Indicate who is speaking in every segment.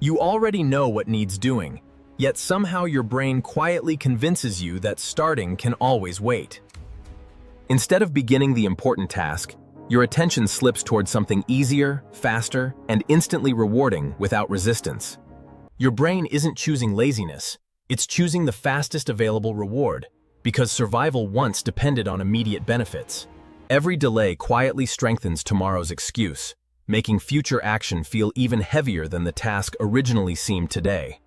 Speaker 1: You already know what needs doing, yet somehow your brain quietly convinces you that starting can always wait. Instead of beginning the important task, your attention slips towards something easier, faster, and instantly rewarding without resistance. Your brain isn't choosing laziness, it's choosing the fastest available reward, because survival once depended on immediate benefits. Every delay quietly strengthens tomorrow's excuse, making future action feel even heavier than the task originally seemed today.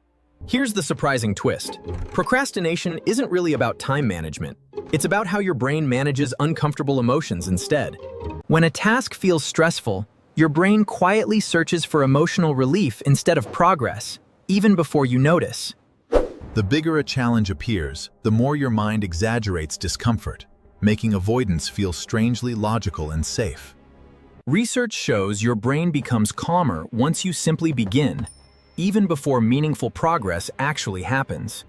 Speaker 1: Here's the surprising twist. Procrastination isn't really about time management. It's about how your brain manages uncomfortable emotions instead. When a task feels stressful, your brain quietly searches for emotional relief instead of progress, even before you notice.
Speaker 2: The bigger a challenge appears, the more your mind exaggerates discomfort, making avoidance feel strangely logical and safe.
Speaker 1: Research shows your brain becomes calmer once you simply begin, even before meaningful progress actually happens.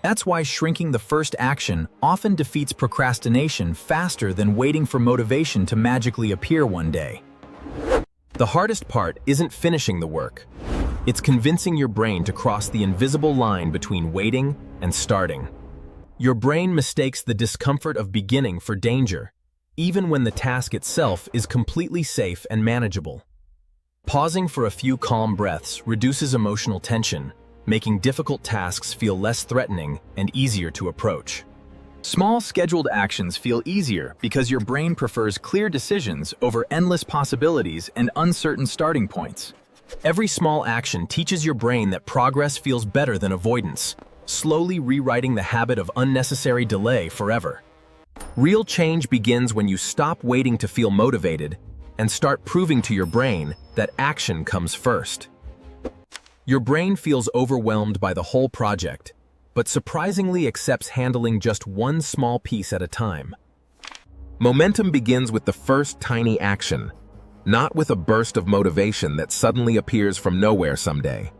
Speaker 1: That's why shrinking the first action often defeats procrastination faster than waiting for motivation to magically appear one day. The hardest part isn't finishing the work. It's convincing your brain to cross the invisible line between waiting and starting. Your brain mistakes the discomfort of beginning for danger, even when the task itself is completely safe and manageable. Pausing for a few calm breaths reduces emotional tension, making difficult tasks feel less threatening and easier to approach. Small scheduled actions feel easier because your brain prefers clear decisions over endless possibilities and uncertain starting points. Every small action teaches your brain that progress feels better than avoidance, slowly rewriting the habit of unnecessary delay forever. Real change begins when you stop waiting to feel motivated and start proving to your brain that action comes first. Your brain feels overwhelmed by the whole project, but surprisingly accepts handling just one small piece at a time. Momentum begins with the first tiny action, not with a burst of motivation that suddenly appears from nowhere someday.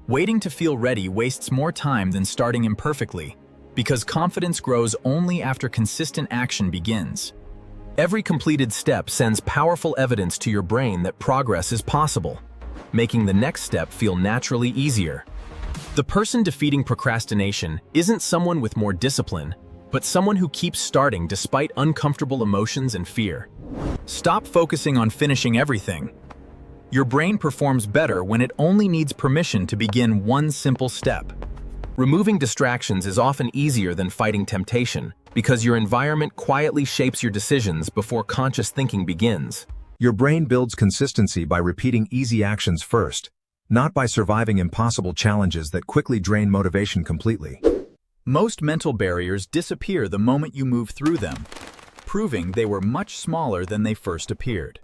Speaker 1: Waiting to feel ready wastes more time than starting imperfectly, because confidence grows only after consistent action begins. Every completed step sends powerful evidence to your brain that progress is possible, making the next step feel naturally easier. The person defeating procrastination isn't someone with more discipline, but someone who keeps starting despite uncomfortable emotions and fear. Stop focusing on finishing everything. Your brain performs better when it only needs permission to begin one simple step. Removing distractions is often easier than fighting temptation, because your environment quietly shapes your decisions before conscious thinking begins.
Speaker 3: Your brain builds consistency by repeating easy actions first, not by surviving impossible challenges that quickly drain motivation completely.
Speaker 1: Most mental barriers disappear the moment you move through them, proving they were much smaller than they first appeared.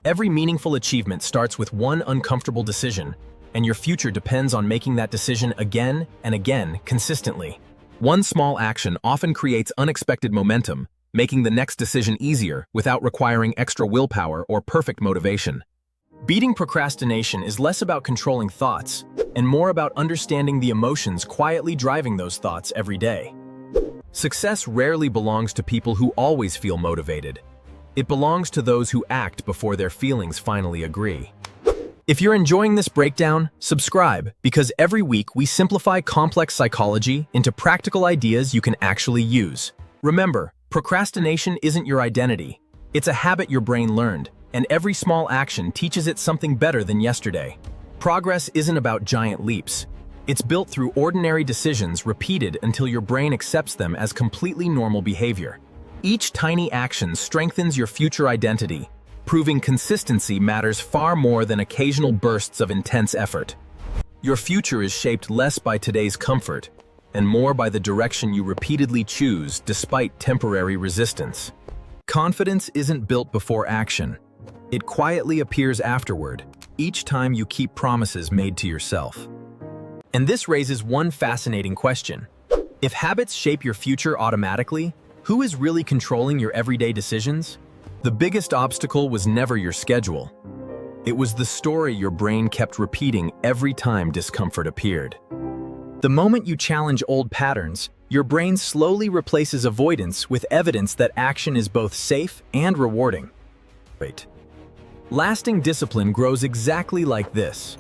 Speaker 1: Every meaningful achievement starts with one uncomfortable decision, and your future depends on making that decision again and again consistently. One small action often creates unexpected momentum, making the next decision easier without requiring extra willpower or perfect motivation. Beating procrastination is less about controlling thoughts and more about understanding the emotions quietly driving those thoughts every day. Success rarely belongs to people who always feel motivated. It belongs to those who act before their feelings finally agree. If you're enjoying this breakdown, subscribe, because every week we simplify complex psychology into practical ideas you can actually use. Remember, procrastination isn't your identity. It's a habit your brain learned, and every small action teaches it something better than yesterday. Progress isn't about giant leaps. It's built through ordinary decisions repeated until your brain accepts them as completely normal behavior. Each tiny action strengthens your future identity, proving consistency matters far more than occasional bursts of intense effort. Your future is shaped less by today's comfort and more by the direction you repeatedly choose despite temporary resistance. Confidence isn't built before action. It quietly appears afterward, each time you keep promises made to yourself. And this raises one fascinating question. If habits shape your future automatically, who is really controlling your everyday decisions? The biggest obstacle was never your schedule. It was the story your brain kept repeating every time discomfort appeared. The moment you challenge old patterns, your brain slowly replaces avoidance with evidence that action is both safe and rewarding. Lasting discipline grows exactly like this.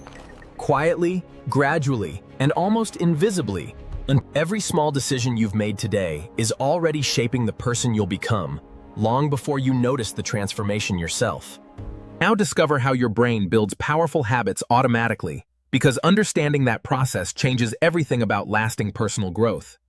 Speaker 1: quietly, gradually, and almost invisibly. And every small decision you've made today is already shaping the person you'll become, long before you notice the transformation yourself. Now discover how your brain builds powerful habits automatically, because understanding that process changes everything about lasting personal growth.